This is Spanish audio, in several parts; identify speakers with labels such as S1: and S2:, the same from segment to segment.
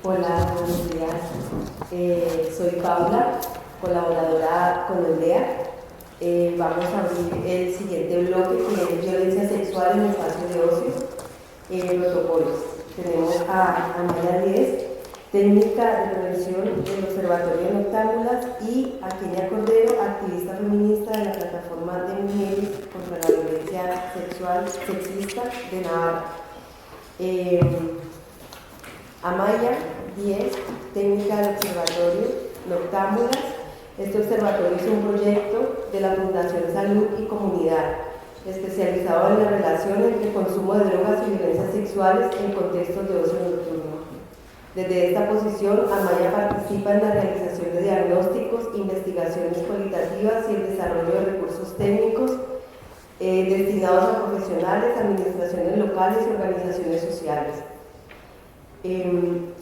S1: Hola, buenos días. Soy Paula, colaboradora con Oldea. Vamos a abrir el siguiente bloque, que es violencia sexual en espacios de ocio, protocolos. Tenemos a Amaya Díez, técnica de prevención del Observatorio de Noctámbulas, y a Kenia Cordero, activista feminista de la Plataforma de Mujeres contra la Violencia Sexual Sexista de Navarra. Amaya Díez, técnica del Observatorio Noctámbulas. Este observatorio es un proyecto de la Fundación Salud y Comunidad, especializado en la relación entre consumo de drogas y violencias sexuales en contextos de ocio nocturno. Desde esta posición, Amaya participa en la realización de diagnósticos, investigaciones cualitativas y el desarrollo de recursos técnicos destinados a profesionales, administraciones locales y organizaciones sociales.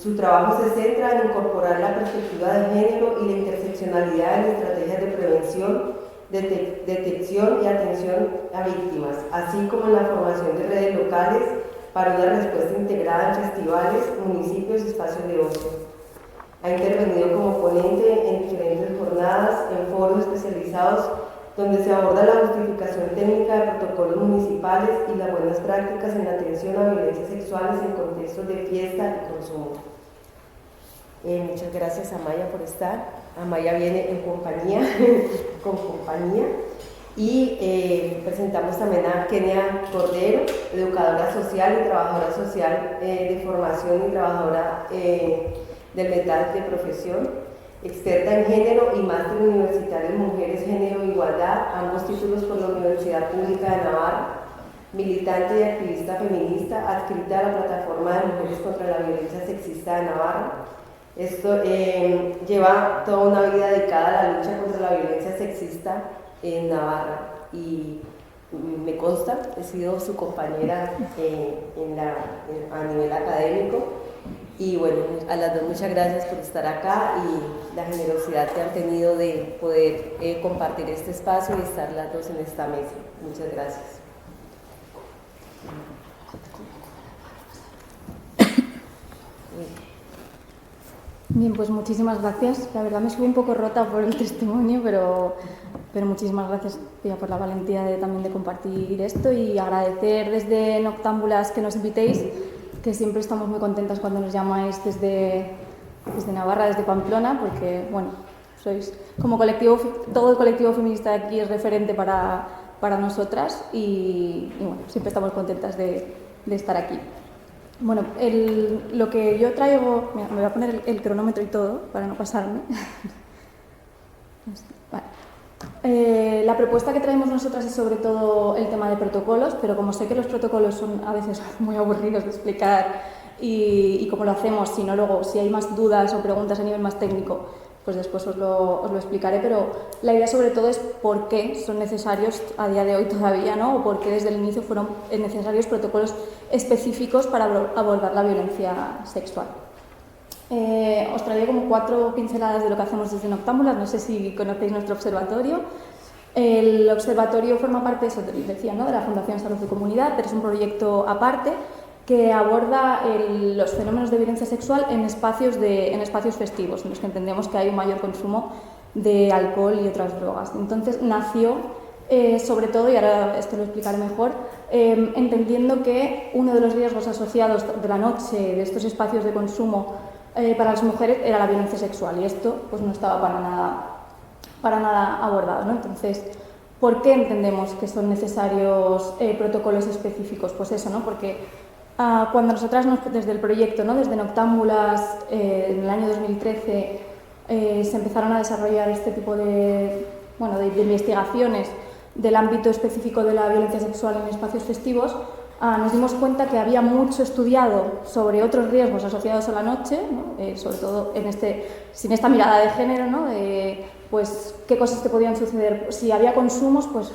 S1: Su trabajo se centra en incorporar la perspectiva de género y la interseccionalidad en estrategias de prevención, detección y atención a víctimas, así como en la formación de redes locales para una respuesta integrada en festivales, municipios y espacios de ocio. Ha intervenido como ponente en diferentes jornadas, en foros especializados donde se aborda la justificación técnica de protocolos municipales y las buenas prácticas en la atención a violencias sexuales en contextos de fiesta y consumo. Muchas gracias, Amaya, por estar. Amaya viene en compañía, con compañía. Y presentamos también a Kenia Cordero, educadora social y trabajadora social de formación y trabajadora del metal de profesión, experta en género y máster universitario en mujeres, género e igualdad, ambos títulos por la Universidad Pública de Navarra, militante y activista feminista, adscrita a la Plataforma de Mujeres contra la Violencia Sexista de Navarra. Esto lleva toda una vida dedicada a la lucha contra la violencia sexista en Navarra, y me consta, he sido su compañera a nivel académico. Y bueno, a las dos muchas gracias por estar acá y la generosidad que han tenido de poder compartir este espacio y estar las dos en esta mesa. Muchas gracias.
S2: Bien, pues muchísimas gracias. La verdad me subo un poco rota por el testimonio, pero muchísimas gracias por la valentía también de compartir esto, y agradecer desde Noctámbulas que nos invitéis, que siempre estamos muy contentas cuando nos llamáis desde Navarra, desde Pamplona, porque, bueno, sois como colectivo, todo el colectivo feminista de aquí es referente para nosotras, y bueno, siempre estamos contentas de estar aquí. Bueno, lo que yo traigo, mira, me voy a poner el cronómetro y todo para no pasarme. Vale. La propuesta que traemos nosotras es sobre todo el tema de protocolos, pero como sé que los protocolos son a veces muy aburridos de explicar y cómo lo hacemos, si hay más dudas o preguntas a nivel más técnico, pues después os lo explicaré, pero la idea sobre todo es por qué son necesarios a día de hoy todavía, ¿no? O por qué desde el inicio fueron necesarios protocolos específicos para abordar la violencia sexual. Os traigo como 4 pinceladas de lo que hacemos desde Noctámbulas. No sé si conocéis nuestro observatorio. El observatorio forma parte, eso te decía, ¿no?, de la Fundación Salud y Comunidad, pero es un proyecto aparte que aborda los fenómenos de violencia sexual en espacios festivos, en los que entendemos que hay un mayor consumo de alcohol y otras drogas. Entonces nació, sobre todo, y ahora esto lo explicaré mejor, entendiendo que uno de los riesgos asociados de la noche de estos espacios de consumo para las mujeres era la violencia sexual, y esto pues no estaba para nada abordado, ¿no? Entonces, ¿por qué entendemos que son necesarios protocolos específicos? Pues eso, ¿no? Porque cuando nosotras desde el proyecto, ¿no?, desde Noctámbulas, en el año 2013 se empezaron a desarrollar este tipo de investigaciones del ámbito específico de la violencia sexual en espacios festivos, nos dimos cuenta que había mucho estudiado sobre otros riesgos asociados a la noche, ¿no? Sobre todo sin esta mirada de género, ¿no?, pues qué cosas que podían suceder. Si había consumos, pues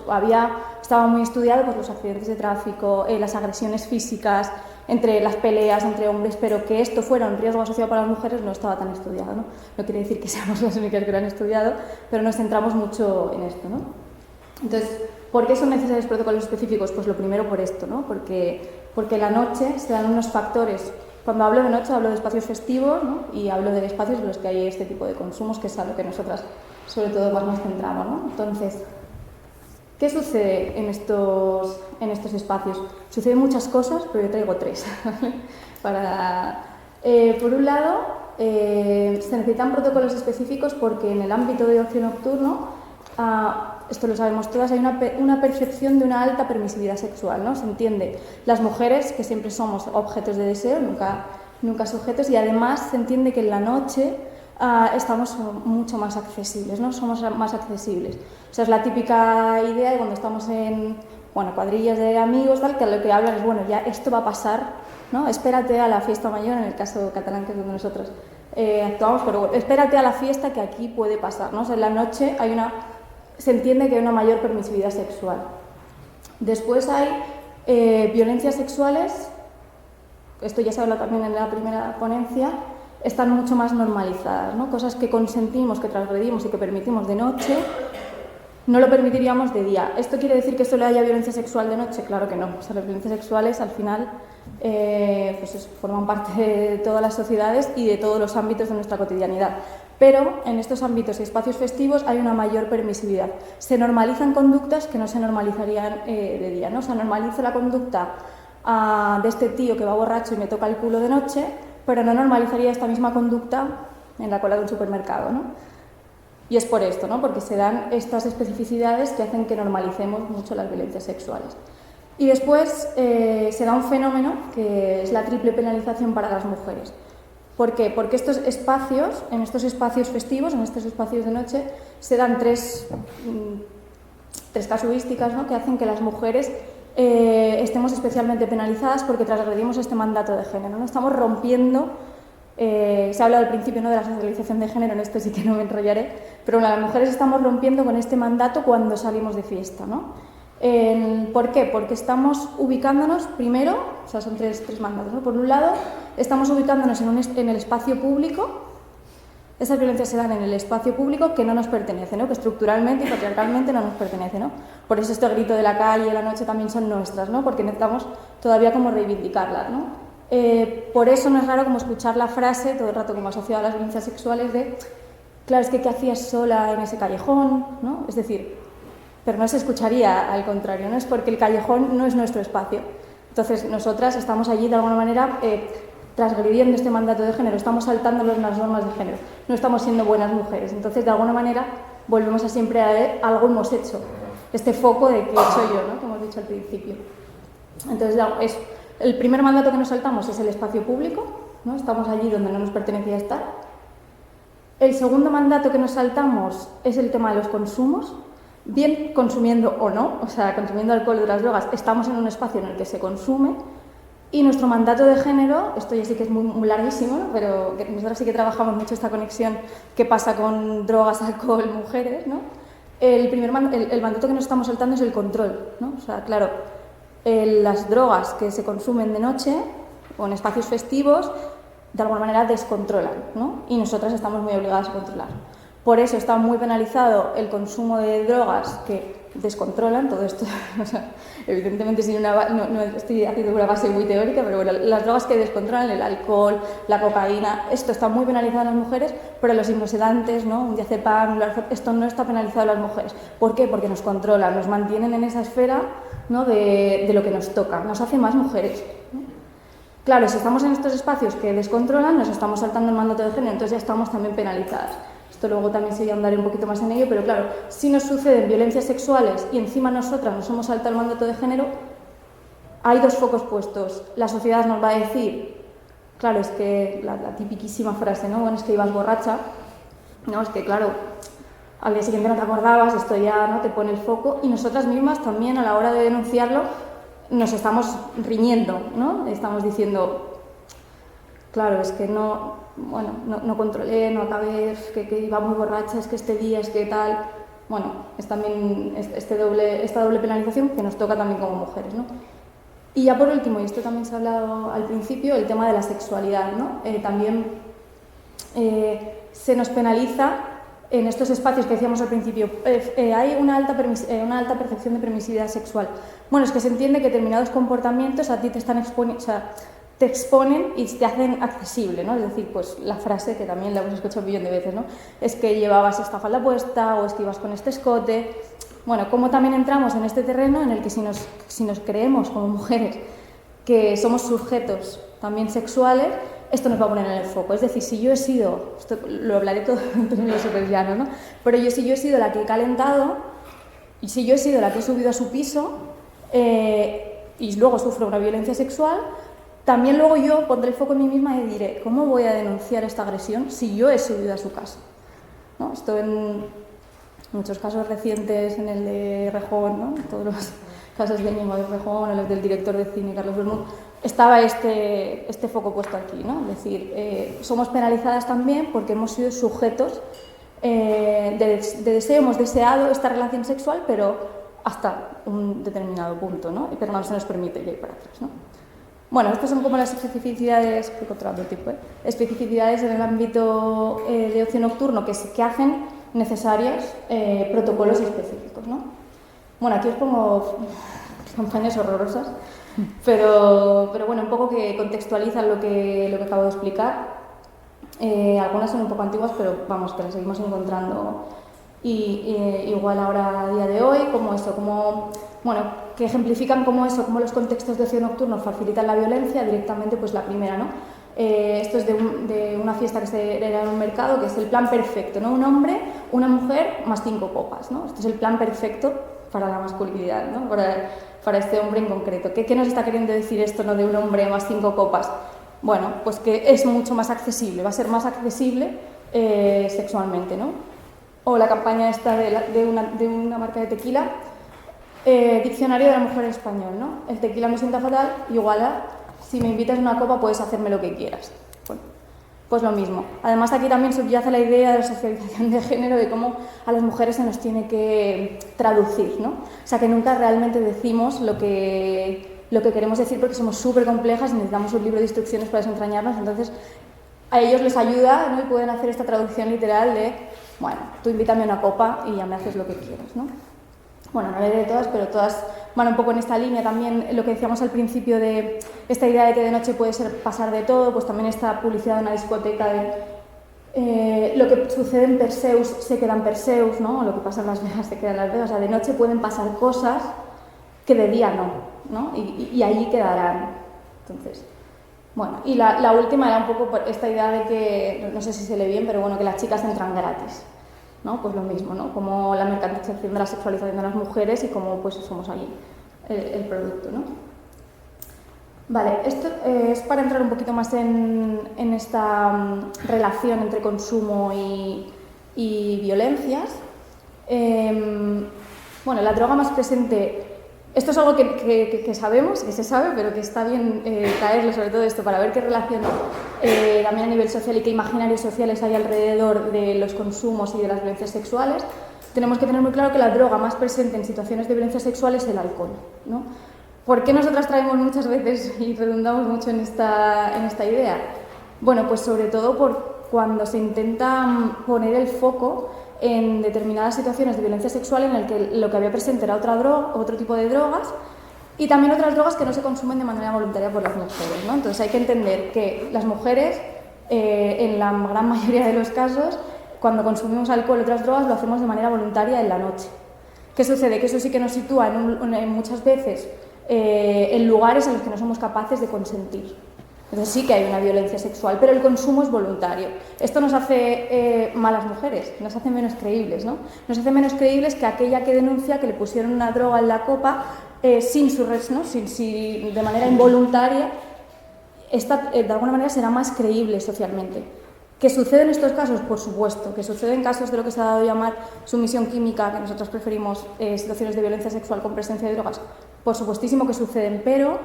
S2: estaba muy estudiado pues, los accidentes de tráfico, las agresiones físicas, entre las peleas entre hombres, pero que esto fuera un riesgo asociado para las mujeres no estaba tan estudiado, ¿no? No quiere decir que seamos las únicas que lo han estudiado, pero nos centramos mucho en esto, ¿no? Entonces, ¿por qué son necesarios protocolos específicos? Pues lo primero por esto, ¿no? Porque la noche se dan unos factores Cuando hablo de noche hablo de espacios festivos, ¿no? Y hablo de espacios en los que hay este tipo de consumos, que es a lo que nosotras sobre todo más nos centramos, ¿no? Entonces, ¿qué sucede en estos espacios? Suceden muchas cosas, pero yo traigo 3. Por un lado, se necesitan protocolos específicos porque en el ámbito de ocio nocturno, esto lo sabemos todas, hay una percepción de una alta permisividad sexual, ¿no? Se entiende las mujeres, que siempre somos objetos de deseo, nunca sujetos, y además se entiende que en la noche estamos mucho más accesibles, ¿no? Somos más accesibles. O sea, es la típica idea de cuando estamos en cuadrillas de amigos, tal, que lo que hablan es, bueno, ya esto va a pasar, ¿no? Espérate a la fiesta mayor, en el caso catalán, que es donde nosotros actuamos, pero bueno, espérate a la fiesta que aquí puede pasar, ¿no? O sea, en la noche se entiende que hay una mayor permisividad sexual. Después hay violencias sexuales, esto ya se habla también en la primera ponencia, están mucho más normalizadas, ¿no? Cosas que consentimos, que transgredimos y que permitimos de noche, no lo permitiríamos de día. ¿Esto quiere decir que solo haya violencia sexual de noche? Claro que no. O sea, las violencias sexuales al final forman parte de todas las sociedades y de todos los ámbitos de nuestra cotidianidad. Pero en estos ámbitos y espacios festivos hay una mayor permisividad. Se normalizan conductas que no se normalizarían de día, ¿no? O sea, normalizo la conducta de este tío que va borracho y me toca el culo de noche, pero no normalizaría esta misma conducta en la cola de un supermercado, ¿no? Y es por esto, ¿no? Porque se dan estas especificidades que hacen que normalicemos mucho las violencias sexuales. Y después se da un fenómeno que es la triple penalización para las mujeres. ¿Por qué? Porque en estos espacios festivos, en estos espacios de noche, se dan tres casuísticas, ¿no? Que hacen que las mujeres estemos especialmente penalizadas porque transgredimos este mandato de género, ¿no? Estamos rompiendo, se ha hablado al principio, ¿no?, de la socialización de género, en esto sí que no me enrollaré, pero las mujeres estamos rompiendo con este mandato cuando salimos de fiesta, ¿no? ¿Por qué? Porque estamos ubicándonos primero, o sea, son tres mandatos, ¿no? Por un lado, estamos ubicándonos en el espacio público. Esas violencias se dan en el espacio público que no nos pertenece, ¿no? Que estructuralmente y patriarcalmente no nos pertenece, ¿no? Por eso este grito de la calle, la noche también son nuestras, ¿no? Porque necesitamos todavía como reivindicarlas, ¿no? Por eso no es raro como escuchar la frase todo el rato como asociada a las violencias sexuales de, claro, es que ¿qué hacías sola en ese callejón?, ¿no? Es decir, pero no se escucharía al contrario, ¿no? Es porque el callejón no es nuestro espacio. Entonces nosotras estamos allí de alguna manera transgrediendo este mandato de género, estamos saltando las normas de género, no estamos siendo buenas mujeres. Entonces, de alguna manera, volvemos a siempre a ver algo hemos hecho, este foco de que he hecho yo, ¿no?, que hemos dicho al principio. Entonces, el primer mandato que nos saltamos es el espacio público, ¿no? Estamos allí donde no nos pertenecía estar. El segundo mandato que nos saltamos es el tema de los consumos, bien consumiendo o no, o sea, consumiendo alcohol y otras drogas, estamos en un espacio en el que se consume. Y nuestro mandato de género, esto ya sí que es muy larguísimo, ¿no?, pero nosotros sí que trabajamos mucho esta conexión que pasa con drogas, alcohol, mujeres, ¿no? El mandato que nos estamos saltando es el control, ¿no? O sea, claro, las drogas que se consumen de noche o en espacios festivos, de alguna manera descontrolan, ¿no? Y nosotras estamos muy obligadas a controlar. Por eso está muy penalizado el consumo de drogas que descontrolan todo esto. O sea, evidentemente no estoy haciendo una base muy teórica, pero bueno, las drogas que descontrolan, el alcohol, la cocaína, esto está muy penalizado en las mujeres, pero los hipnosedantes, ¿no?, un diazepam, esto no está penalizado en las mujeres. ¿Por qué? Porque nos controlan, nos mantienen en esa esfera, ¿no?, de lo que nos toca, nos hace más mujeres, ¿no? Claro, si estamos en estos espacios que descontrolan, nos estamos saltando el mandato de género, entonces ya estamos también penalizadas. Esto luego también sí andaré un poquito más en ello, pero claro, si nos suceden violencias sexuales y encima nosotras nos hemos saltado el mandato de género, hay dos focos puestos. La sociedad nos va a decir, claro, es que la tipiquísima frase, ¿no?, bueno, es que ibas borracha, no, es que claro, al día siguiente no te acordabas, esto ya no te pone el foco, y nosotras mismas también a la hora de denunciarlo nos estamos riñendo, ¿no? Estamos diciendo, claro, es que no controlé, no acabé, que iba muy borracha, es que este día, es que tal. Bueno, es también esta doble penalización que nos toca también como mujeres, ¿no? Y ya por último, y esto también se ha hablado al principio, el tema de la sexualidad, ¿no? También se nos penaliza en estos espacios que decíamos al principio. Hay una alta percepción de permisividad sexual. Bueno, es que se entiende que determinados comportamientos a ti te están exponiendo, o sea, te exponen y te hacen accesible, ¿no? Es decir, pues la frase que también la hemos escuchado un millón de veces, ¿no? Es que llevabas esta falda puesta o es que ibas con este escote. Bueno, como también entramos en este terreno en el que si nos creemos como mujeres que somos sujetos también sexuales, esto nos va a poner en el foco. Es decir, si yo he sido, esto lo hablaré todo en términos súper llanos, ¿no? Pero si yo he sido la que he calentado y si yo he sido la que he subido a su piso y luego sufro una violencia sexual, también luego yo pondré el foco en mí misma y diré, ¿cómo voy a denunciar esta agresión si yo he subido a su casa? ¿No? Esto en muchos casos recientes, en el de Rejón, ¿no? Todos los casos de Ñengo de Rejón, en los del director de cine Carlos Bermúdez, estaba este foco puesto aquí, ¿no? Es decir, somos penalizadas también porque hemos sido sujetos de deseo, hemos deseado esta relación sexual, pero hasta un determinado punto, ¿no? Pero no se nos permite ir para atrás, ¿no? Bueno, estas son como las especificidades, estoy controlando el tiempo, especificidades en el ámbito de ocio nocturno que hacen necesarios protocolos específicos, ¿no? Bueno, aquí os pongo campañas horrorosas, pero bueno, un poco que contextualizan lo que acabo de explicar. Algunas son un poco antiguas, pero vamos, que las seguimos encontrando igual ahora a día de hoy, como eso, como, bueno, que ejemplifican como los contextos de ocio nocturno facilitan la violencia directamente, pues la primera, ¿no? Esto es de una fiesta que se era en un mercado, que es el plan perfecto, ¿no? Un hombre, una mujer, más 5 copas, ¿no? Este es el plan perfecto para la masculinidad, ¿no? Para este hombre en concreto. ¿Qué nos está queriendo decir esto, no, de un hombre más 5 copas? Bueno, pues que es mucho más accesible, va a ser más accesible sexualmente, ¿no? O la campaña esta de una marca de tequila, diccionario de la mujer en español, ¿no? El tequila me sienta fatal, igual a si me invitas a una copa puedes hacerme lo que quieras. Bueno, pues lo mismo. Además aquí también subyace la idea de la socialización de género, de cómo a las mujeres se nos tiene que traducir, ¿no? O sea, que nunca realmente decimos lo que queremos decir porque somos súper complejas y necesitamos un libro de instrucciones para desentrañarnos, entonces a ellos les ayuda, ¿no? Y pueden hacer esta traducción literal de, bueno, tú invítame a una copa y ya me haces lo que quieras, ¿no? Bueno, no leeré todas, pero todas van un poco en esta línea. También lo que decíamos al principio de esta idea de que de noche puede ser pasar de todo, pues también esta publicidad de una discoteca de lo que sucede en Perseus se queda en Perseus, ¿no? O lo que pasa en Las Vegas se queda en Las Vegas. O sea, de noche pueden pasar cosas que de día no, ¿no? Y allí quedarán. Entonces, bueno, y la última era un poco por esta idea de que, no sé si se lee bien, pero bueno, que las chicas entran gratis, ¿no? Pues lo mismo, ¿no? Como la mercantilización de la sexualización de las mujeres y como pues somos ahí el producto, ¿no? Vale, esto es para entrar un poquito más en esta relación entre consumo y violencias. Bueno, la droga más presente, esto es algo que sabemos, que se sabe, pero que está bien traerlo sobre todo esto para ver qué relación también a nivel social y qué imaginarios sociales hay alrededor de los consumos y de las violencias sexuales. Tenemos que tener muy claro que la droga más presente en situaciones de violencia sexual es el alcohol, ¿no? ¿Por qué nosotras traemos muchas veces y redundamos mucho en esta idea? Bueno, pues sobre todo por cuando se intenta poner el foco en determinadas situaciones de violencia sexual en el que lo que había presente era otro tipo de drogas y también otras drogas que no se consumen de manera voluntaria por las mujeres, ¿no? Entonces hay que entender que las mujeres, en la gran mayoría de los casos, cuando consumimos alcohol o otras drogas lo hacemos de manera voluntaria en la noche. ¿Qué sucede? Que eso sí que nos sitúa en muchas veces en lugares en los que no somos capaces de consentir. Entonces sí que hay una violencia sexual, pero el consumo es voluntario. Esto nos hace malas mujeres, nos hace menos creíbles, ¿no? Nos hace menos creíbles que aquella que denuncia que le pusieron una droga en la copa sin su res, ¿no? De manera involuntaria. Esta, de alguna manera, será más creíble socialmente. ¿Que sucede en estos casos? Por supuesto. ¿Que sucede en casos de lo que se ha dado a llamar sumisión química, que nosotros preferimos situaciones de violencia sexual con presencia de drogas? Por supuestísimo que suceden, pero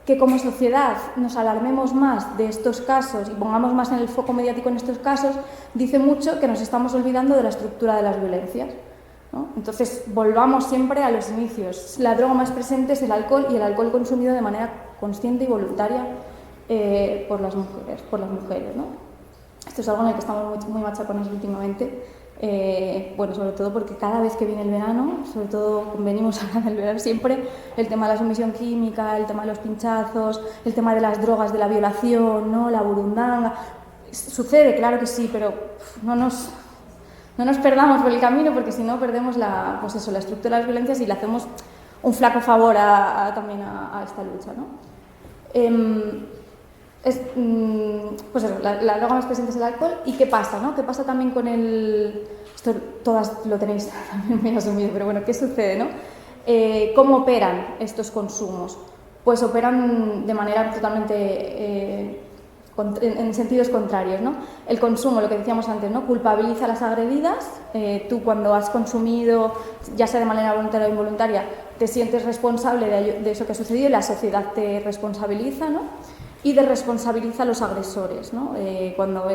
S2: que como sociedad nos alarmemos más de estos casos y pongamos más en el foco mediático en estos casos, dice mucho que nos estamos olvidando de la estructura de las violencias, ¿no? Entonces, volvamos siempre a los inicios. La droga más presente es el alcohol y el alcohol consumido de manera consciente y voluntaria por las mujeres, ¿no? Esto es algo en el que estamos muy machacones últimamente, Bueno, sobre todo porque cada vez que viene el verano, sobre todo venimos ahora del verano siempre, el tema de la sumisión química, el tema de los pinchazos, el tema de las drogas, de la violación, ¿no? La burundanga. Sucede, claro que sí, pero no nos perdamos por el camino, porque si no perdemos la estructura de las violencias y le hacemos un flaco favor también a esta lucha, ¿no? Pues eso, la droga más presente es el alcohol. ¿Y qué pasa, no? ¿Qué pasa también con el...? Esto todas lo tenéis también muy asumido, pero bueno, ¿qué sucede, no? ¿Cómo operan estos consumos? Pues operan de manera totalmente... en sentidos contrarios, ¿no? El consumo, lo que decíamos antes, ¿no? Culpabiliza a las agredidas. Tú cuando has consumido, ya sea de manera voluntaria o involuntaria, te sientes responsable de eso que ha sucedido y la sociedad te responsabiliza, ¿no? Y desresponsabiliza a los agresores, ¿no? Cuando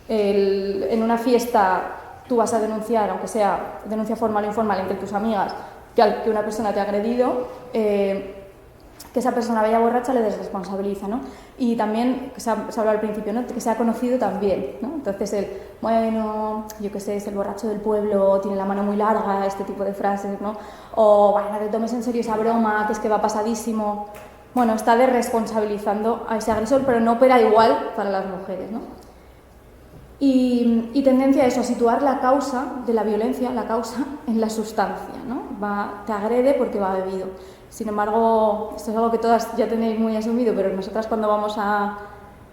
S2: en una fiesta tú vas a denunciar, aunque sea denuncia formal o informal entre tus amigas, que una persona te ha agredido, que esa persona vaya borracha le desresponsabiliza, ¿no? Y también, que se habló al principio, ¿no? Que sea conocido también, ¿no? Entonces bueno, yo qué sé, es el borracho del pueblo, tiene la mano muy larga, este tipo de frases, ¿no? O, bueno, te tomes en serio esa broma, que es que va pasadísimo. Bueno, está desresponsabilizando a ese agresor, pero no opera igual para las mujeres, ¿no? Y tendencia a eso, a situar la causa de la violencia, la causa en la sustancia, ¿no? Te agrede porque va bebido. Sin embargo, esto es algo que todas ya tenéis muy asumido, pero nosotras cuando vamos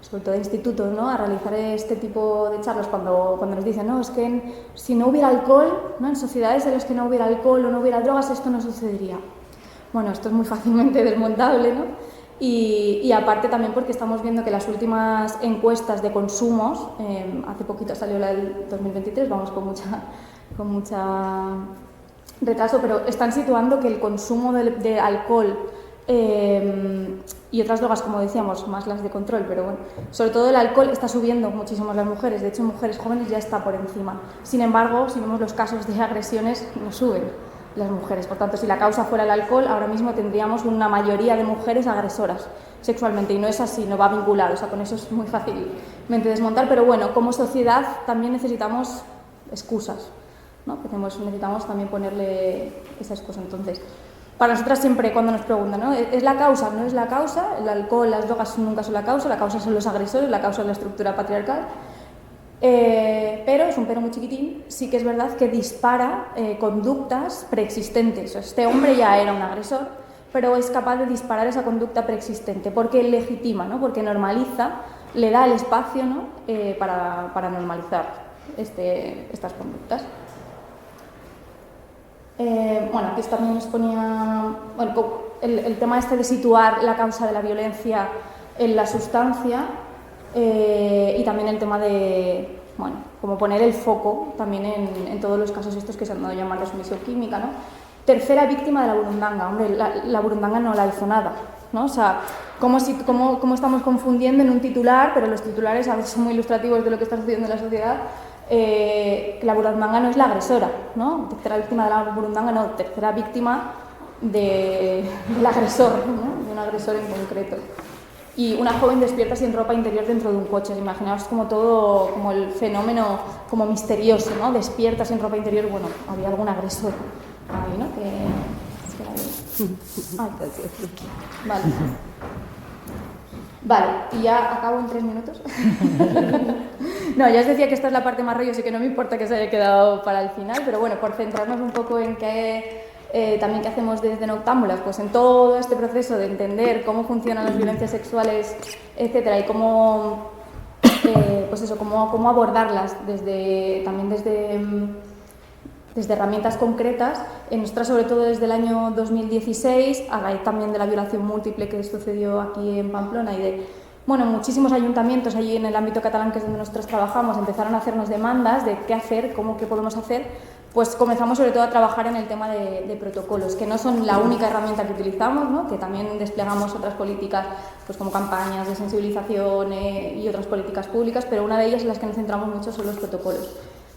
S2: sobre todo a institutos, ¿no? A realizar este tipo de charlas, cuando nos dicen, no, es que si no hubiera alcohol, ¿no? En sociedades en las que no hubiera alcohol o no hubiera drogas, esto no sucedería. Bueno, esto es muy fácilmente desmontable, ¿no? Y aparte también porque estamos viendo que las últimas encuestas de consumos, hace poquito salió la del 2023, vamos con mucha retraso, pero están situando que el consumo de alcohol y otras drogas, como decíamos, más las de control, pero bueno, sobre todo el alcohol está subiendo muchísimo en las mujeres, de hecho en mujeres jóvenes ya está por encima. Sin embargo, si vemos los casos de agresiones, no suben las mujeres. Por tanto, si la causa fuera el alcohol, ahora mismo tendríamos una mayoría de mujeres agresoras sexualmente, y no es así, no va vinculado, o sea, con eso es muy fácilmente desmontar, pero bueno, como sociedad también necesitamos excusas, ¿no? Necesitamos también ponerle esa excusa. Entonces, para nosotras siempre cuando nos preguntan, ¿no? ¿Es la causa? No es la causa, el alcohol, las drogas nunca son la causa son los agresores, la causa es la estructura patriarcal. Pero, es un pero muy chiquitín, sí que es verdad que dispara conductas preexistentes. Este hombre ya era un agresor, pero es capaz de disparar esa conducta preexistente porque legitima, ¿no? Porque normaliza, le da el espacio, ¿no? Para normalizar estas conductas. Bueno, aquí también nos ponía el tema de situar la causa de la violencia en la sustancia. Y también el tema de, bueno, como poner el foco también en todos los casos estos que se han dado a llamar de sumisión química, ¿no? Tercera víctima de la burundanga. Hombre, la burundanga no la hizo nada, ¿no? O sea, ¿cómo estamos confundiendo en un titular, pero los titulares a veces son muy ilustrativos de lo que está sucediendo en la sociedad, que la burundanga no es la agresora, ¿no? Tercera víctima de la burundanga, no, tercera víctima del agresor, ¿no? De un agresor en concreto. Y una joven despierta sin ropa interior dentro de un coche. Imaginaos como todo, como el fenómeno como misterioso, ¿no? Despierta sin ropa interior, bueno, había algún agresor ahí, ¿no? Vale, y ya acabo en 3 minutos. No, ya os decía que esta es la parte más rollo, así que no me importa que se haya quedado para el final, pero bueno, por centrarnos un poco en también qué hacemos desde Noctámbulas, pues en todo este proceso de entender cómo funcionan las violencias sexuales, etcétera, y cómo abordarlas desde herramientas concretas. Nosotras, sobre todo desde el año 2016, a raíz también de la violación múltiple que sucedió aquí en Pamplona y de muchísimos ayuntamientos allí en el ámbito catalán, que es donde nosotros trabajamos, empezaron a hacernos demandas de qué hacer, qué podemos hacer. Pues comenzamos sobre todo a trabajar en el tema de protocolos, que no son la única herramienta que utilizamos, ¿no? Que también desplegamos otras políticas, pues como campañas de sensibilización y otras políticas públicas, pero una de ellas en las que nos centramos mucho son los protocolos.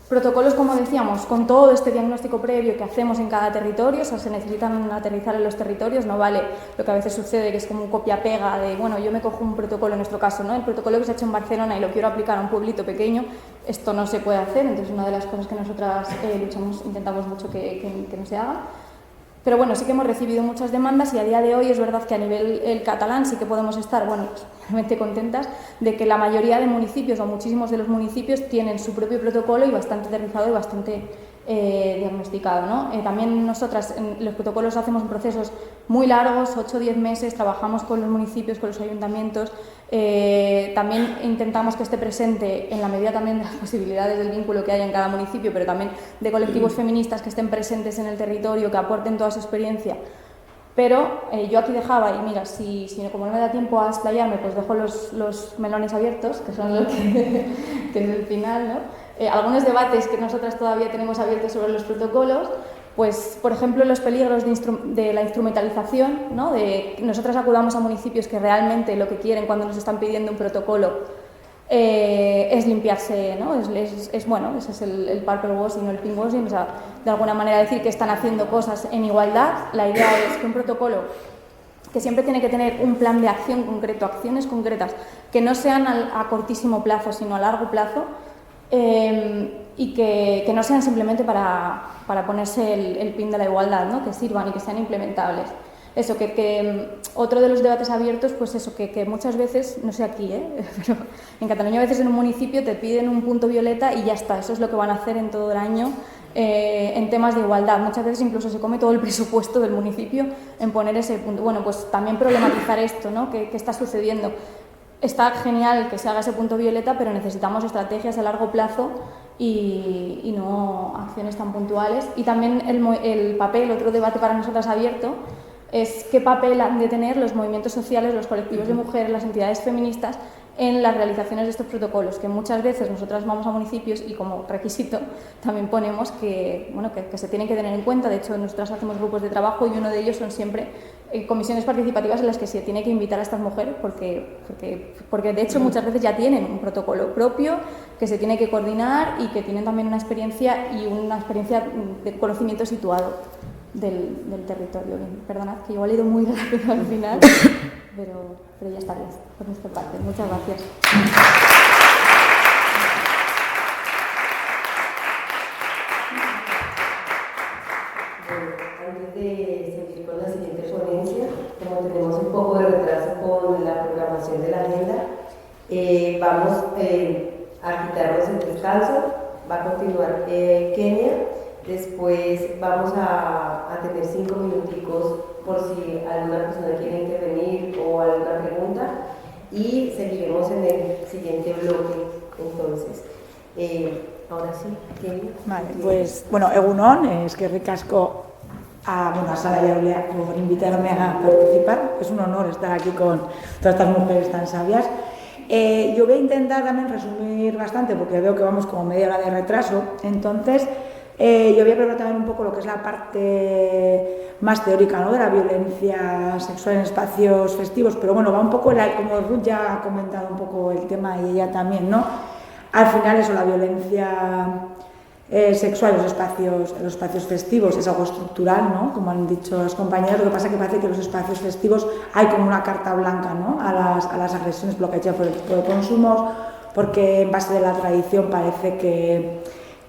S2: Protocolos, como decíamos, con todo este diagnóstico previo que hacemos en cada territorio, o sea, se necesitan aterrizar en los territorios, no vale lo que a veces sucede, que es como un copia-pega de, bueno, yo me cojo un protocolo en nuestro caso, ¿no? El protocolo que se ha hecho en Barcelona y lo quiero aplicar a un pueblito pequeño, esto no se puede hacer, entonces una de las cosas que nosotras luchamos, intentamos mucho que no se haga. Pero bueno, sí que hemos recibido muchas demandas y a día de hoy es verdad que a nivel el catalán sí que podemos estar, bueno, pues, realmente contentas de que la mayoría de municipios o muchísimos de los municipios tienen su propio protocolo y bastante aterrizado y bastante diagnosticado, ¿no? También nosotras en los protocolos hacemos procesos muy largos, 8 o 10 meses, trabajamos con los municipios, con los ayuntamientos, también intentamos que esté presente en la medida también de las posibilidades del vínculo que hay en cada municipio, pero también de colectivos feministas que estén presentes en el territorio, que aporten toda su experiencia. Pero yo aquí dejaba, y mira, si como no me da tiempo a explayarme, pues dejo los melones abiertos, que son los que es el final, ¿no? Algunos debates que nosotras todavía tenemos abiertos sobre los protocolos, pues, por ejemplo, los peligros de la instrumentalización, ¿no? De que nosotras acudamos a municipios que realmente lo que quieren cuando nos están pidiendo un protocolo es limpiarse, ¿no? Bueno, ese es el purple washing o el pink washing, o sea, de alguna manera decir que están haciendo cosas en igualdad. La idea es que un protocolo que siempre tiene que tener un plan de acción concreto, acciones concretas, que no sean a cortísimo plazo, sino a largo plazo, y que no sean simplemente para ponerse el pin de la igualdad, ¿no? Que sirvan y que sean implementables. Eso, otro de los debates abiertos, pues eso, que muchas veces, no sé aquí, pero en Cataluña a veces en un municipio te piden un punto violeta y ya está, eso es lo que van a hacer en todo el año en temas de igualdad. Muchas veces incluso se come todo el presupuesto del municipio en poner ese punto. Bueno, pues también problematizar esto, ¿no? ¿Qué está sucediendo? Está genial que se haga ese punto violeta, pero necesitamos estrategias a largo plazo y no acciones tan puntuales. Y también el papel, otro debate para nosotras abierto, es qué papel han de tener los movimientos sociales, los colectivos de mujeres, las entidades feministas en las realizaciones de estos protocolos, que muchas veces nosotras vamos a municipios y como requisito también ponemos que se tienen que tener en cuenta. De hecho, nosotras hacemos grupos de trabajo y uno de ellos son siempre comisiones participativas en las que se tiene que invitar a estas mujeres porque de hecho muchas veces ya tienen un protocolo propio que se tiene que coordinar y que tienen también una experiencia de conocimiento situado del territorio. Perdonad que igual he ido muy rápido al final, pero ya está bien por nuestra parte. Muchas gracias.
S1: Antes de seguir con la siguiente ponencia, como tenemos un poco de retraso con la programación de la agenda, vamos a quitarnos el descanso. Va a continuar Kenia. Después vamos a tener 5 minuticos por si alguna persona quiere intervenir o alguna pregunta y seguiremos en el siguiente bloque. Entonces, ahora sí, Kenia.
S3: Vale, pues, bueno, egunon, eskerrik asko a Sara y a Olea por invitarme a participar. Es un honor estar aquí con todas estas mujeres tan sabias. Yo voy a intentar también resumir bastante porque veo que vamos como media hora de retraso, entonces yo voy a preparar también un poco lo que es la parte más teórica, ¿no?, de la violencia sexual en espacios festivos, pero bueno, va un poco, como Ruth ya ha comentado un poco el tema y ella también, ¿no? Al final eso, la violencia sexual en los espacios festivos es algo estructural, ¿no?, como han dicho las compañeras. Lo que pasa es que parece que en los espacios festivos hay como una carta blanca, ¿no?, a las agresiones por lo que ha hecho por el tipo de consumos, porque en base de la tradición parece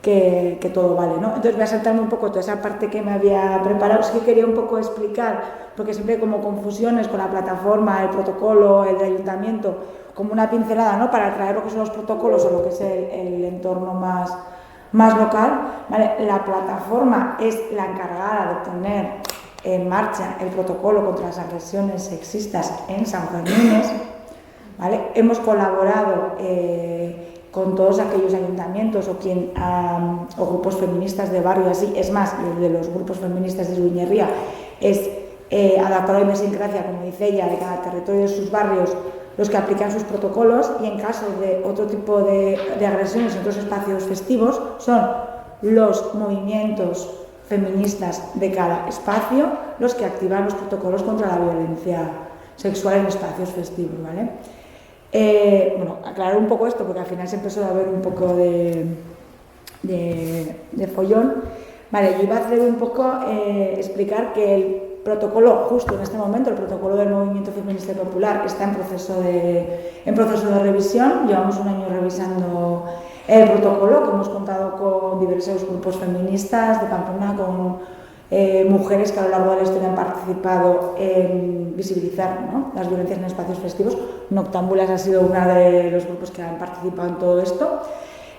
S3: que todo vale, ¿no? Entonces voy a saltarme un poco toda esa parte que me había preparado. Es que quería un poco explicar, porque siempre hay como confusiones con la plataforma, el protocolo, el del ayuntamiento, como una pincelada, ¿no?, para traer lo que son los protocolos o lo que es el entorno más local, ¿vale? La plataforma es la encargada de poner en marcha el protocolo contra las agresiones sexistas en San Fermines, ¿vale? Hemos colaborado con todos aquellos ayuntamientos o grupos feministas de barrio, así. Es más, de los grupos feministas de Zubiñerría es adaptar a la idiosincrasia, como dice ella, de cada territorio de sus barrios, los que aplican sus protocolos, y en caso de otro tipo de agresiones en otros espacios festivos son los movimientos feministas de cada espacio los que activan los protocolos contra la violencia sexual en espacios festivos, ¿vale? Bueno, aclarar un poco esto porque al final siempre suele haber un poco de de follón. Vale, yo iba a hacer un poco explicar que el protocolo, justo en este momento, el protocolo del Movimiento Feminista y Popular está en proceso de revisión. Llevamos un año revisando el protocolo, que hemos contado con diversos grupos feministas de Pamplona, con mujeres que a lo largo de la historia han participado en visibilizar, ¿no?, las violencias en espacios festivos. Noctámbulas ha sido uno de los grupos que han participado en todo esto.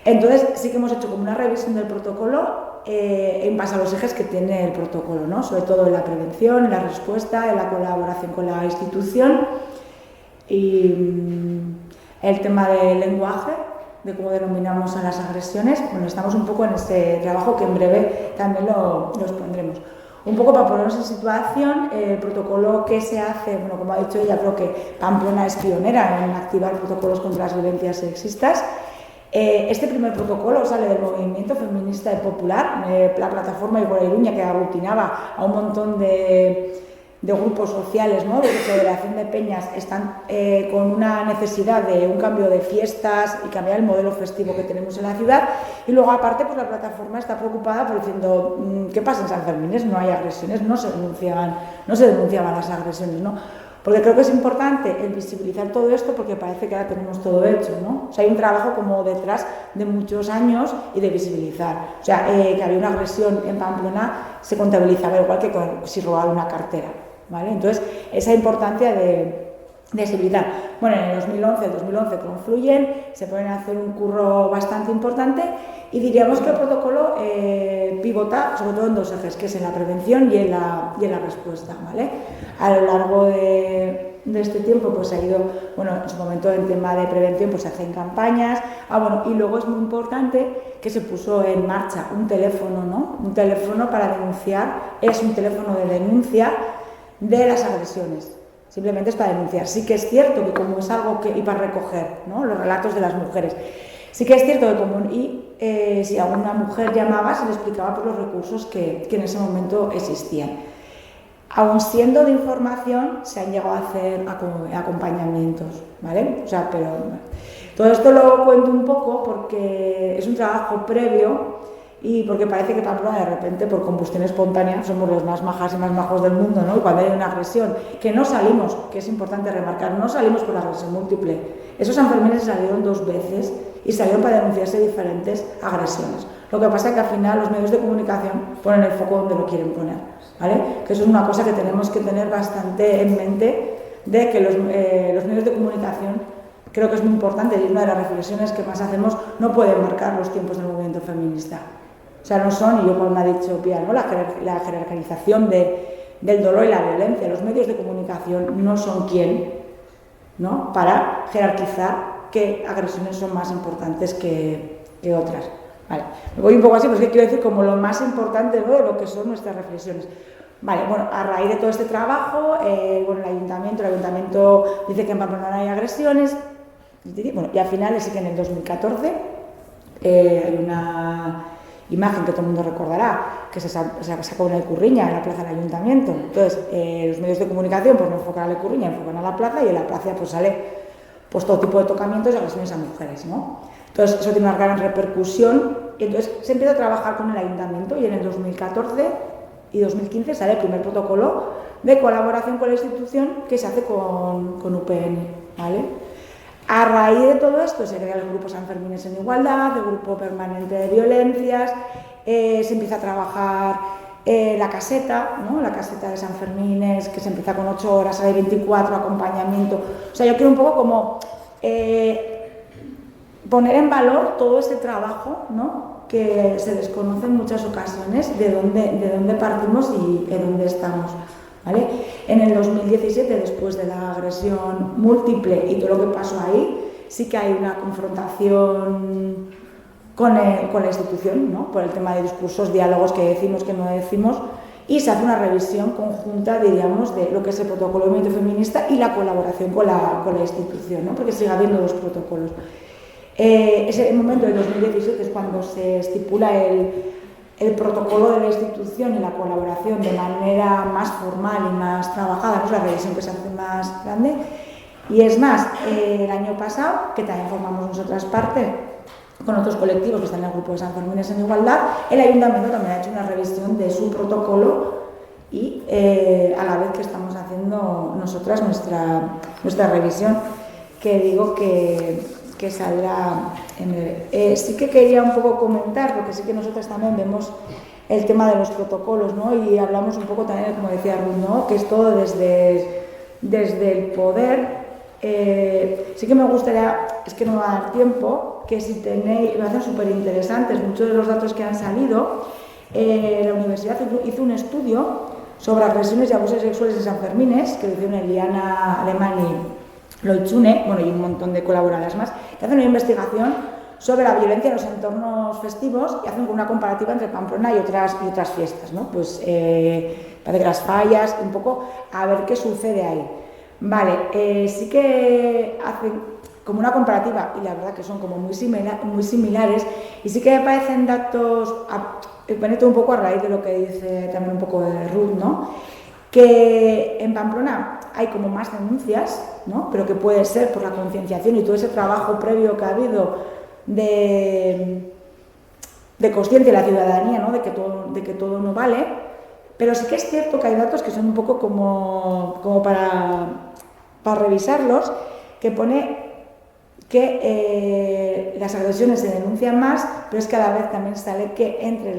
S3: Entonces sí que hemos hecho como una revisión del protocolo en base a los ejes que tiene el protocolo, ¿no?, sobre todo en la prevención, en la respuesta, en la colaboración con la institución y el tema del lenguaje, de cómo denominamos a las agresiones. Bueno, estamos un poco en ese trabajo que en breve también los pondremos. Un poco para ponernos en situación, el protocolo que se hace, bueno, como ha dicho ella, creo que Pamplona es pionera en activar protocolos contra las violencias sexistas. Este primer protocolo sale del Movimiento Feminista y Popular, la plataforma Iguala Iruña, que aglutinaba a un montón de grupos sociales, ¿no?, de Federación de Peñas, están con una necesidad de un cambio de fiestas y cambiar el modelo festivo que tenemos en la ciudad. Y luego, aparte, pues la plataforma está preocupada por diciendo, ¿qué pasa en San Fermines? No hay agresiones, no se denunciaban las agresiones, ¿no? Porque creo que es importante el visibilizar todo esto, porque parece que ahora tenemos todo hecho, ¿no? O sea, hay un trabajo como detrás de muchos años y de visibilizar. O sea, que había una agresión en Pamplona se contabilizaba igual que si robaba una cartera, ¿vale? Entonces, esa importancia de visibilizar. Bueno, en el 2011 confluyen, se pueden hacer un curro bastante importante y diríamos que el protocolo pivota sobre todo en dos ejes, que es en la prevención y en la respuesta, ¿vale? A lo largo de este tiempo pues ha ido, bueno, en su momento en tema de prevención pues se hacen campañas, bueno, y luego es muy importante que se puso en marcha un teléfono, ¿no? Un teléfono para denunciar, es un teléfono de denuncia de las agresiones. Simplemente es para denunciar. Sí que es cierto que como es algo que iba a recoger, ¿no?, los relatos de las mujeres, sí que es cierto que si alguna mujer llamaba se le explicaba por los recursos que en ese momento existían. Aun siendo de información, se han llegado a hacer acompañamientos, ¿vale? O sea, pero todo esto lo cuento un poco porque es un trabajo previo y porque parece que Pamplona de repente por combustión espontánea somos los más majas y más majos del mundo, ¿no? Y cuando hay una agresión, que no salimos, que es importante remarcar, no salimos por la agresión múltiple. Esos Sanfermines salieron 2 veces y salieron para denunciarse diferentes agresiones. Lo que pasa es que al final los medios de comunicación ponen el foco donde lo quieren poner, ¿vale? Que eso es una cosa que tenemos que tener bastante en mente, de que los medios de comunicación, creo que es muy importante y una de las reflexiones que más hacemos, no pueden marcar los tiempos del movimiento feminista. O sea, no son, y yo como me ha dicho Pia, ¿no?, la jerarquización del dolor y la violencia. Los medios de comunicación no son quien, ¿no?, para jerarquizar qué agresiones son más importantes que otras. Vale, me voy un poco así, pues que quiero decir como lo más importante, ¿no?, de lo que son nuestras reflexiones. Vale, bueno, a raíz de todo este trabajo, bueno, el ayuntamiento dice que en Pamplona no hay agresiones, bueno, y al final sí que en el 2014 hay una imagen que todo el mundo recordará, que se sacó una Lecurriña en la plaza del ayuntamiento. Entonces, los medios de comunicación pues no enfocan a la Lecurriña, enfocan a la plaza, y en la plaza pues sale pues todo tipo de tocamientos y agresiones a mujeres, ¿no? Entonces, eso tiene una gran repercusión, y entonces se empieza a trabajar con el ayuntamiento, y en el 2014 y 2015 sale el primer protocolo de colaboración con la institución que se hace con UPN, ¿vale? A raíz de todo esto se crea el grupo Sanfermines en Igualdad, el grupo permanente de violencias, se empieza a trabajar la caseta, ¿no?, la caseta de Sanfermines, que se empieza con 8 horas, hay 24, acompañamiento. O sea, yo quiero un poco como poner en valor todo este trabajo, ¿no?, que se desconoce en muchas ocasiones de dónde partimos y de dónde estamos, ¿vale? En el 2017, después de la agresión múltiple y todo lo que pasó ahí, sí que hay una confrontación con la institución, ¿no?, por el tema de discursos, diálogos, que decimos, que no decimos, y se hace una revisión conjunta, diríamos, de lo que es el protocolo del movimiento feminista y la colaboración con la institución, ¿no?, porque sigue habiendo 2 protocolos. Ese momento de 2017 es cuando se estipula el protocolo de la institución y la colaboración de manera más formal y más trabajada, pues la revisión que se hace más grande. Y es más, el año pasado, que también formamos nosotras parte con otros colectivos que están en el grupo de San Fermín en Igualdad, el Ayuntamiento también ha hecho una revisión de su protocolo y a la vez que estamos haciendo nosotras nuestra revisión, que digo que saldrá en breve. Sí que quería un poco comentar, porque sí que nosotras también vemos el tema de los protocolos, ¿no? Y hablamos un poco también, como decía Ruth, ¿no? Que es todo desde el poder. Sí que me gustaría, es que no va a dar tiempo, que si tenéis, me hacen súper interesantes muchos de los datos que han salido. La universidad hizo un estudio sobre agresiones y abusos sexuales en San Fermines, que lo hicieron Eliana Alemán y Loitzune, bueno, y un montón de colaboradoras más, que hacen una investigación sobre la violencia en los entornos festivos y hacen una comparativa entre Pamplona y otras fiestas, ¿no? Pues parece que las fallas, un poco a ver qué sucede ahí. Vale, sí que hacen como una comparativa, y la verdad que son como muy similares, y sí que me parecen datos, ponete un poco a raíz de lo que dice también un poco de Ruth, ¿no? Que en Pamplona hay como más denuncias, ¿no? Pero que puede ser por la concienciación y todo ese trabajo previo que ha habido de consciencia de la ciudadanía, ¿no? De que todo no vale, pero sí que es cierto que hay datos que son un poco como para revisarlos, que pone que las agresiones se denuncian más, pero es que a la vez también sale que entre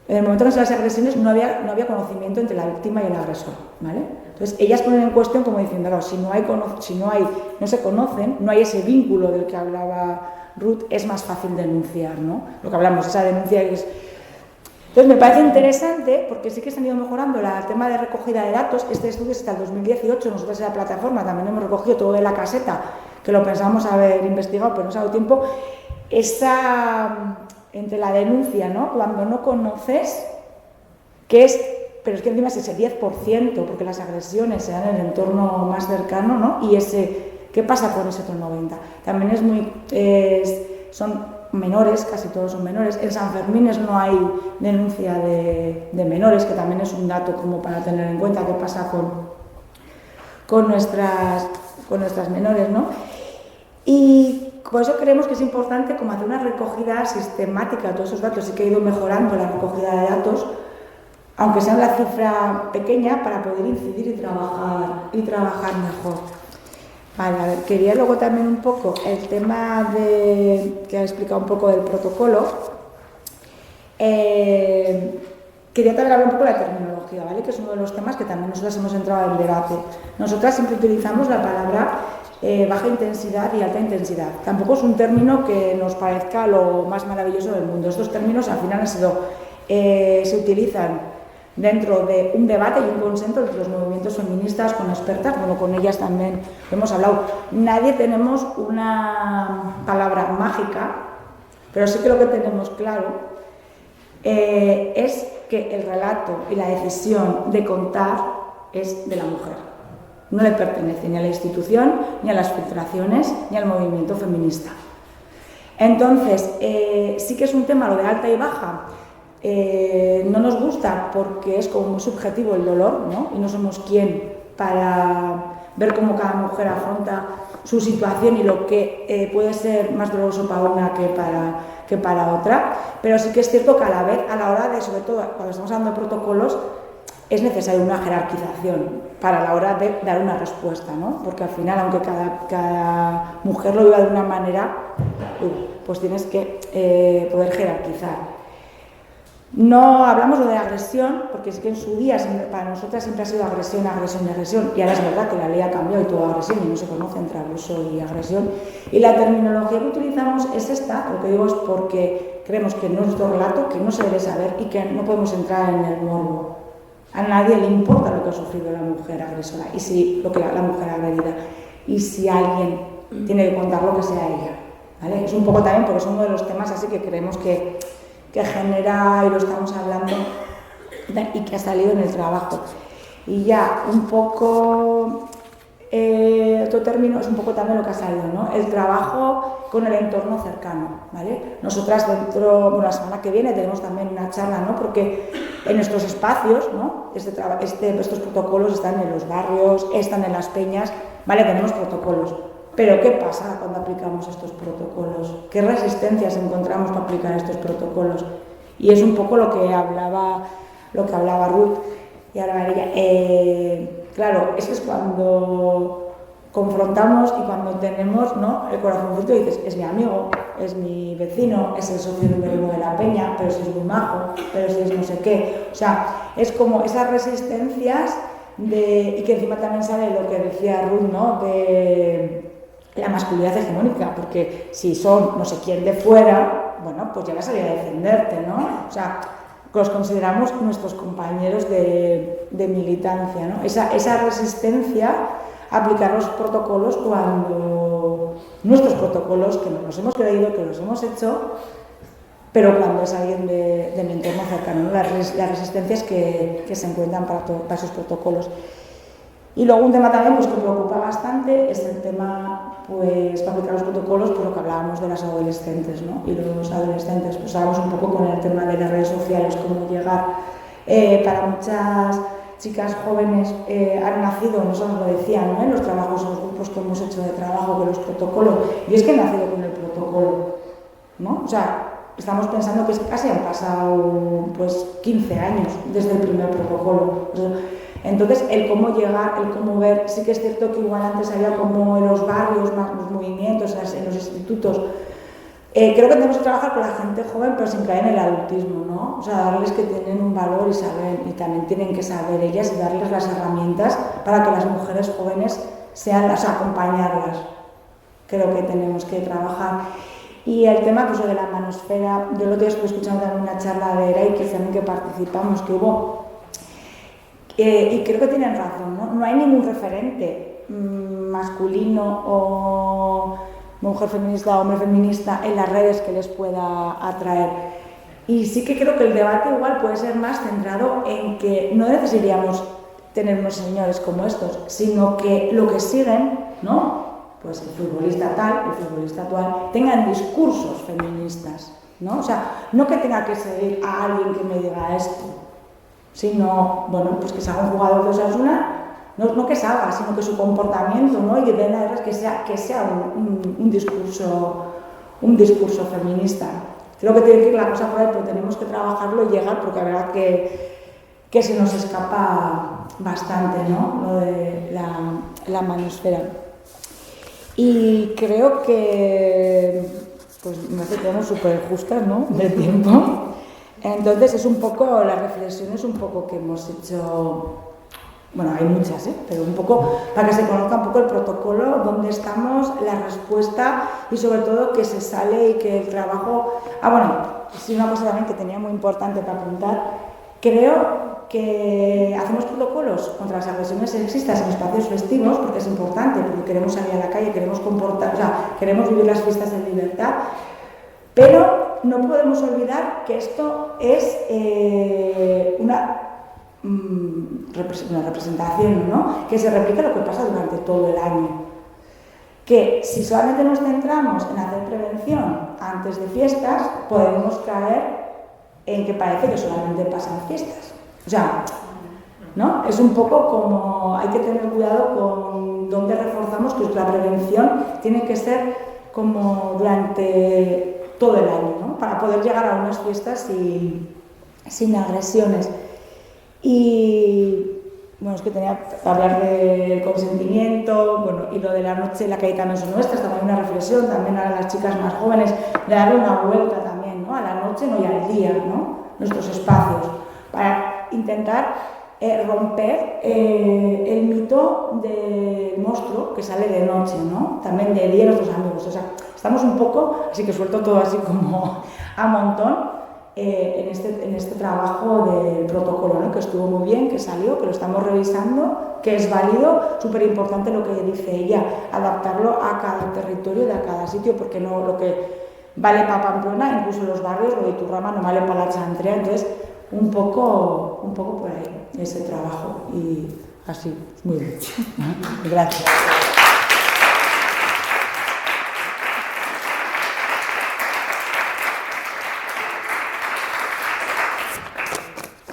S3: en el momento que son las agresiones no había conocimiento entre la víctima y el agresor, ¿vale? Entonces ellas ponen en cuestión como diciendo, claro, no se conocen, no hay ese vínculo del que hablaba Ruth, es más fácil denunciar, ¿no? Lo que hablamos, esa denuncia es... Entonces me parece interesante porque sí que se han ido mejorando el tema de recogida de datos. Este estudio es hasta el 2018, nosotros en la plataforma también hemos recogido todo de la caseta, que lo pensábamos haber investigado, pero no se ha dado tiempo. Entre la denuncia, ¿no? Cuando no conoces, pero es que encima es ese 10%, porque las agresiones se dan en el entorno más cercano, ¿no? Y ¿qué pasa con ese otro 90%? También son menores, casi todos son menores. En San Fermines no hay denuncia de menores, que también es un dato como para tener en cuenta qué pasa con nuestras menores, ¿no? Y por eso creemos que es importante como hacer una recogida sistemática de todos esos datos. Sí que ha ido mejorando la recogida de datos, aunque sea una cifra pequeña, para poder incidir y trabajar mejor. Vale, a ver, quería luego también un poco el tema que ha explicado un poco del protocolo. Quería también hablar un poco de la terminología, ¿vale? Que es uno de los temas que también nosotras hemos entrado en debate. Nosotras siempre utilizamos la palabra baja intensidad y alta intensidad. Tampoco es un término que nos parezca lo más maravilloso del mundo. Estos términos al final se utilizan dentro de un debate y un consenso entre los movimientos feministas con expertas, bueno, con ellas también hemos hablado. Nadie tenemos una palabra mágica, pero sí que lo que tenemos claro es que el relato y la decisión de contar es de la mujer. No le pertenece ni a la institución, ni a las filtraciones, ni al movimiento feminista. Entonces, sí que es un tema lo de alta y baja. No nos gusta porque es como muy subjetivo el dolor, ¿no? Y no somos quien para ver cómo cada mujer afronta su situación y lo que puede ser más doloroso para una que para otra, pero sí que es cierto que a la vez, a la hora de, sobre todo cuando estamos hablando de protocolos, es necesaria una jerarquización para la hora de dar una respuesta, ¿no? Porque al final, aunque cada mujer lo viva de una manera, pues tienes que poder jerarquizar. No hablamos de agresión, porque es que en su día para nosotras siempre ha sido agresión, agresión y agresión, y ahora es verdad que la ley ha cambiado y toda agresión y no se conoce entre abuso y agresión. Y la terminología que utilizamos es esta, lo que digo es porque creemos que no es nuestro relato, que no se debe saber y que no podemos entrar en el morbo. A nadie le importa lo que ha sufrido la mujer agresora y si la mujer agredida, y si alguien tiene que contar lo que sea ella, ¿vale? Es un poco también porque es uno de los temas así que creemos que genera, y lo estamos hablando, y que ha salido en el trabajo. Y ya un poco, otro término es un poco también lo que ha salido, ¿no? El trabajo con el entorno cercano, ¿vale? Nosotras la semana que viene tenemos también una charla, ¿no? Porque en nuestros espacios, ¿no? Estos protocolos están en los barrios, están en las peñas, ¿vale? Tenemos protocolos. Pero ¿qué pasa cuando aplicamos estos protocolos? ¿Qué resistencias encontramos para aplicar estos protocolos? Y es un poco lo que hablaba Ruth y ahora ella. Claro, eso es cuando confrontamos y cuando tenemos, ¿no?, el corazoncito y dices, es mi amigo, es mi vecino, es el socio número 1 de la peña, pero si es muy majo, pero si es no sé qué. O sea, es como esas resistencias y que encima también sale lo que decía Ruth, ¿no?, de la masculinidad hegemónica, porque si son no sé quién de fuera, bueno, pues ya vas a salir a defenderte, ¿no? O sea, los consideramos nuestros compañeros de militancia, ¿no? Esa resistencia a aplicar los protocolos cuando nuestros protocolos, que nos los hemos creído, que los hemos hecho, pero cuando es alguien de mi entorno cercano, ¿no? Las resistencias que se encuentran para esos protocolos. Y luego un tema también pues, que preocupa bastante es el tema, pues, para aplicar los protocolos, por lo que hablábamos de las adolescentes, ¿no? Y los adolescentes, pues hablamos un poco con el tema de las redes sociales, cómo llegar. Para muchas chicas jóvenes han nacido, nosotros lo decían, ¿no?, en los trabajos, en los grupos que hemos hecho de trabajo, con los protocolos, y es que han nacido con el protocolo, ¿no? O sea, estamos pensando que casi han pasado pues 15 años desde el primer protocolo. Entonces, el cómo llegar, el cómo ver, sí que es cierto que igual antes había como en los barrios, más los movimientos, en los institutos. Creo que tenemos que trabajar con la gente joven, pero sin caer en el adultismo, ¿no? O sea, darles que tienen un valor y saben, y también tienen que saber ellas y darles las herramientas para que las mujeres jóvenes sean las acompañarlas. Creo que tenemos que trabajar. Y el tema pues, de la manosfera, yo lo que estoy escuchando también una charla de Reiki, también que participamos, que hubo. Y creo que tienen razón, ¿no? No hay ningún referente masculino o mujer feminista o hombre feminista en las redes que les pueda atraer. Y sí que creo que el debate igual puede ser más centrado en que no necesitaríamos tener unos señores como estos, sino que lo que siguen, ¿no?, pues el futbolista tal, el futbolista actual, tengan discursos feministas, ¿no? O sea, no que tenga que seguir a alguien que me diga esto, sino, bueno, pues que se haga un jugador de Osasuna, no que salga, sino que su comportamiento, ¿no?, y de nada que sea un discurso feminista. Creo que tiene que ir la cosa por ahí, pero tenemos que trabajarlo y llegar, porque la verdad que se nos escapa bastante, ¿no?, lo de la manosfera. Y creo que, pues me hace que quedamos súper justas, ¿no?, de tiempo. Entonces es un poco, las reflexiones un poco que hemos hecho, bueno, hay muchas, pero un poco para que se conozca un poco el protocolo, dónde estamos, la respuesta y sobre todo que se sale y que el trabajo... bueno, sí, una cosa también que tenía muy importante para apuntar, creo que hacemos protocolos contra las agresiones sexistas en espacios festivos, porque es importante, porque queremos salir a la calle, queremos vivir las fiestas en libertad, pero no podemos olvidar que esto es una representación, ¿no?, que se replica lo que pasa durante todo el año. Que si solamente nos centramos en hacer prevención antes de fiestas, podemos caer en que parece que solamente pasan fiestas. O sea, ¿no? Es un poco como hay que tener cuidado con dónde reforzamos que la prevención tiene que ser como durante todo el año, ¿no?, para poder llegar a unas fiestas sin agresiones. Y bueno, es que tenía que hablar del consentimiento, bueno, y lo de la noche en la calle también son nuestras, también una reflexión, también a las chicas más jóvenes, de darle una vuelta también, ¿no?, a la noche, no, y al día, ¿no?, nuestros espacios, para intentar romper el mito del monstruo que sale de noche, ¿no?, también de día nuestros amigos. O sea, estamos un poco, así que suelto todo así como a montón, en este trabajo del protocolo, ¿no?, que estuvo muy bien, que salió, que lo estamos revisando, que es válido, súper importante lo que dice ella, adaptarlo a cada territorio, a cada sitio, porque no lo que vale para Pamplona, incluso en los barrios, lo de Iturrama no vale para la Chantrea. Entonces un poco por ahí ese trabajo, y así, muy bien. Gracias.